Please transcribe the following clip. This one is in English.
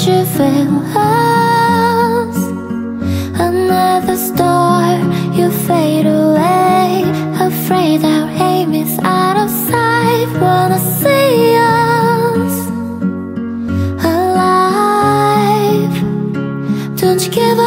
you fail us? Another star, you fade away, afraid our aim is out of sight. Wanna see us alive. Don't you give